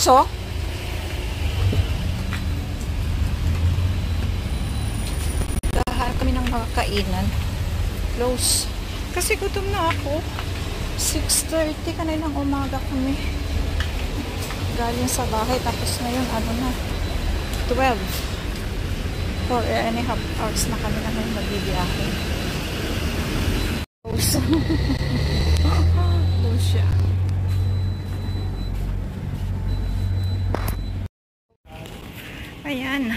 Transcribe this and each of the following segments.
close, oh. Dahan kami ng mga kainan. Close. Kasi gutom na ako. 6:30 kaninang umaga kami. Galing sa bahay. Tapos ngayon, ano na, 12. 4.5 hours na kami naman magbibiyahe. Close. Close siya. Ayan.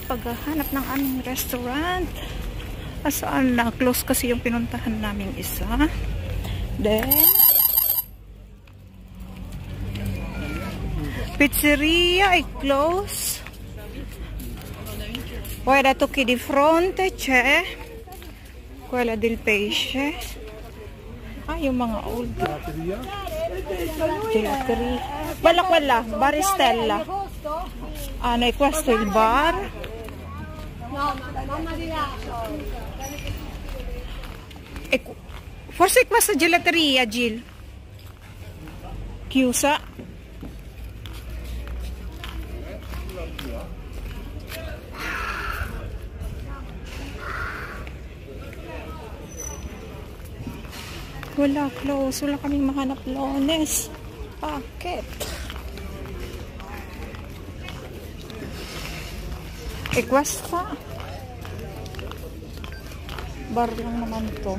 Paghahanap ng aming restaurant. Saan na? Close kasi yung pinuntahan naming isa. Then, pizzeria ay close. Quella tocchi di fronte c'è. Quella del pesce. Ah, yung mga old. Gelateria. Quella, Baristella. Ah, no, questo il bar. E forse questa gelateria, Jill. Chiusa. Wala, close. Wala kaming mahanap Lunes. Bakit? E questa? Bar lang naman to.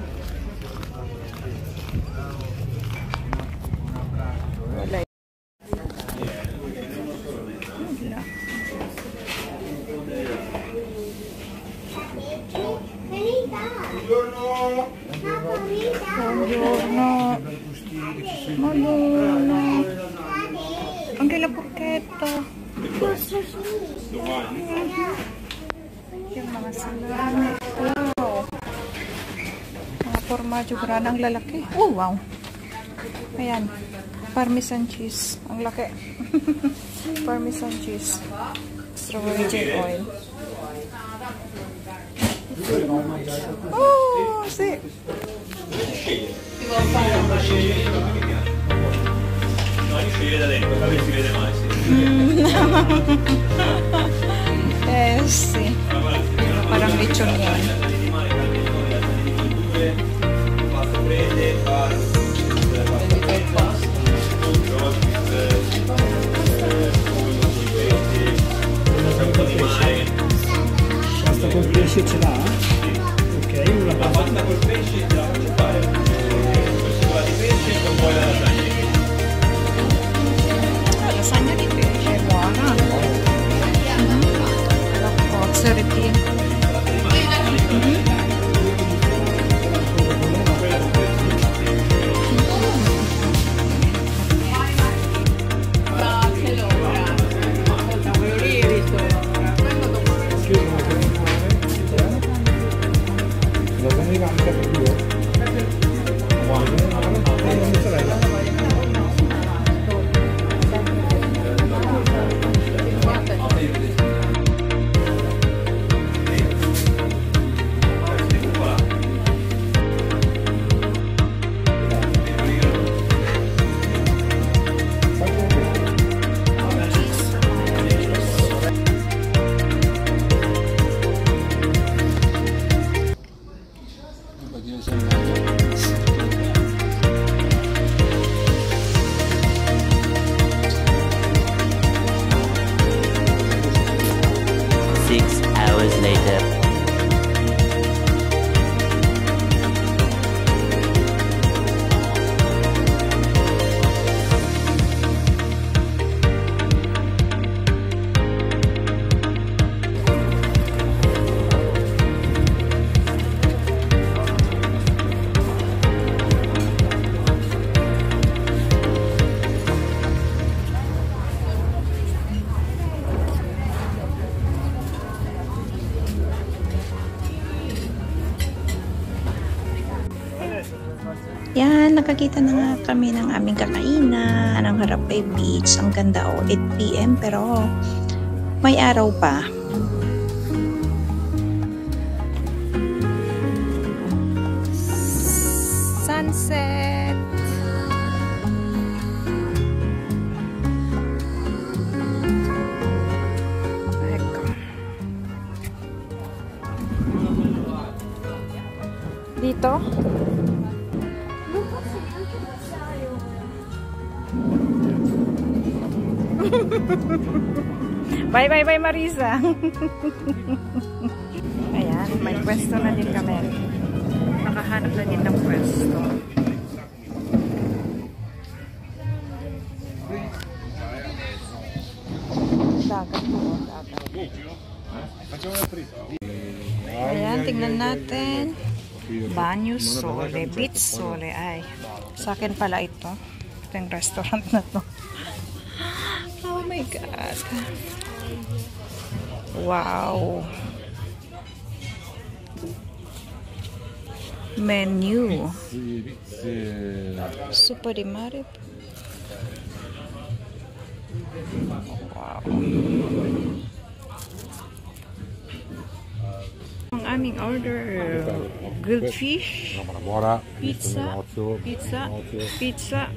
Wala. Wala. Buongiorno. Maluna. Anche la porchetta. Yung mga salami. Wow. Mga formaggio granang lalaki. Oh, wow. Ayan. Parmesan cheese. Ang laki. Parmesan cheese. Extra virgin oil. Oh, sì. Sì. Parang lechon yan. Pasta col pesce ce l'ha? Ok, una pasta col pesce ce la faccio fare. Questa di pesce con poi la lasagna. La lasagna di pesce è buona. La cozza ripiena. Later. Yan, nakakita na nga kami ng aming kakainan. Ang harap ay beach. Ang ganda, 8 PM pero may araw pa. Sunset. dito. Bye, bye, bye, Marisa. Ayan, may pwesto na din kami. Nakahanap na din ng pwesto. Dagat po, dagat. Ayan, tingnan natin. Banyo Sole, Beach Sole. Ay, sa akin pala ito. Ito yung restaurant na to. Oh my God. Wow. Menu. Sopa di mare. Wow. Ang aming order, grilled fish, pizza, pizza.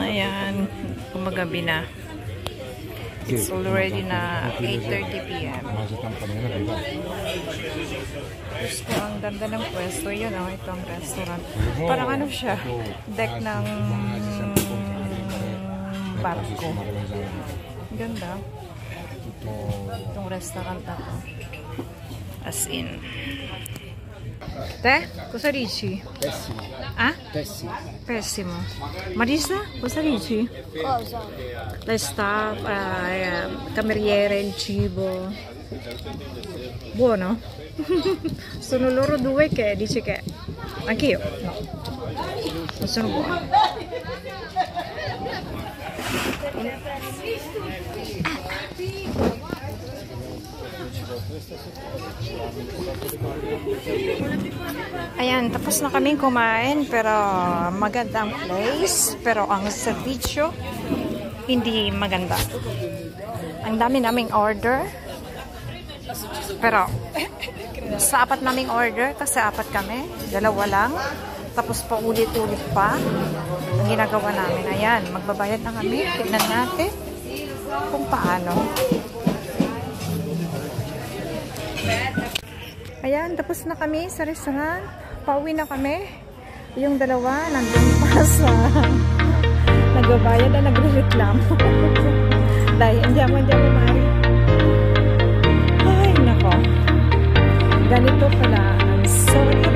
Ayan, kumagabi na. It's already na 8:30 p.m. Gusto, ang ganda ng pwesto. Yun, oh, ito ang restaurant. Parang ano siya, deck ng barko. Ganda. Itong restaurant na to. As in. Te, cosa dici? Pessimo. Ah? Pessimo. Pessimo. Marisa, cosa dici? Cosa? Le staff, cameriere, il cibo. Buono? Sono loro due che dice che anch'io no, non sono buoni. Ayan, tapos na kaming kumain, pero magandang place, pero ang serbisyo hindi maganda. Ang dami naming order, pero sa apat naming order, kasi apat kami, dalawa lang, tapos pa ulit-ulit pa ang ginagawa namin. Ayan, magbabayad na kami, tignan natin kung paano. Ayan, tapos na kami sa restaurant. Pauwi na kami. Yung dalawa, nandun pa sa nagbabayad na nagre-reklamo. Dahil hindi ako mari. Ay, nako. Ganito pala. I'm sorry.